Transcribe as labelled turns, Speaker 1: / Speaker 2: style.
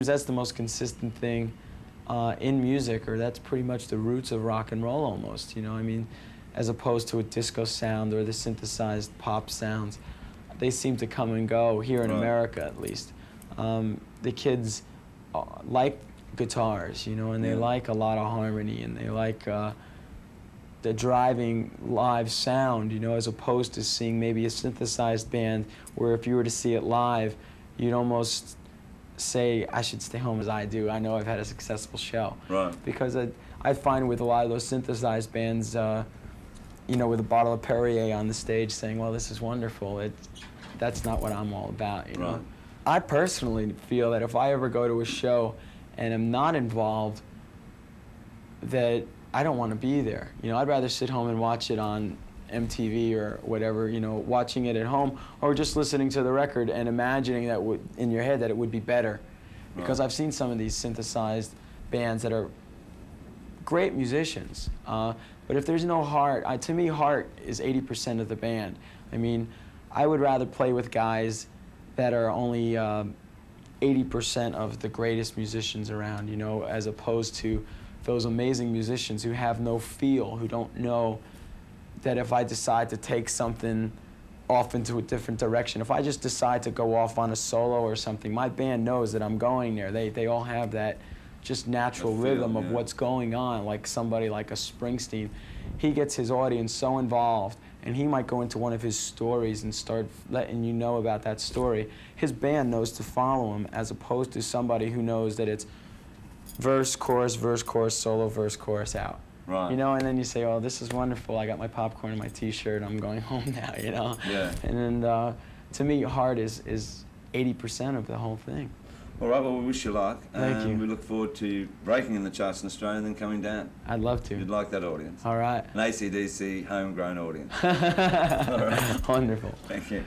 Speaker 1: That's the most consistent thing in music, or that's pretty much the roots of rock and roll almost, you know, I mean, as opposed to a disco sound or the synthesized pop sounds. They seem to come and go, here in America at least. The kids like guitars, you know, and they like a lot of harmony, and they like the driving live sound, you know, as opposed to seeing maybe a synthesized band where if you were to see it live, you'd almost say, I should stay home as I do. I know I've had a successful show.
Speaker 2: Right.
Speaker 1: Because I find with a lot of those synthesized bands, you know, with a bottle of Perrier on the stage saying, well, this is wonderful, that's not what I'm all about, you know.
Speaker 2: Right.
Speaker 1: I personally feel that if I ever go to a show and am not involved, that I don't want to be there. You know, I'd rather sit home and watch it on MTV or whatever, you know, watching it at home, or just listening to the record and imagining that in your head that it would be better. Because I've seen some of these synthesized bands that are great musicians, but if there's no heart, to me heart is 80% of the band. I mean, I would rather play with guys that are only 80% of the greatest musicians around, you know, as opposed to those amazing musicians who have no feel, who don't know that if I decide to take something off into a different direction, if I just decide to go off on a solo or something, my band knows that I'm going there. They all have that just natural rhythm of what's going on, like somebody like a Springsteen. He gets his audience so involved, and he might go into one of his stories and start letting you know about that story. His band knows to follow him, as opposed to somebody who knows that it's verse, chorus, solo, verse, chorus, out.
Speaker 2: Right.
Speaker 1: You know, and then you say, oh, this is wonderful. I got my popcorn and my T-shirt. I'm going home now, you know?
Speaker 2: Yeah.
Speaker 1: And then, to me, heart is 80% of the whole thing.
Speaker 2: All right, well, we wish you luck.
Speaker 1: Thank you.
Speaker 2: We look forward to breaking in the charts in Australia and then coming down.
Speaker 1: I'd love to.
Speaker 2: You'd like that audience.
Speaker 1: All right.
Speaker 2: An AC/DC homegrown audience.
Speaker 1: All right. Wonderful.
Speaker 2: Thank you.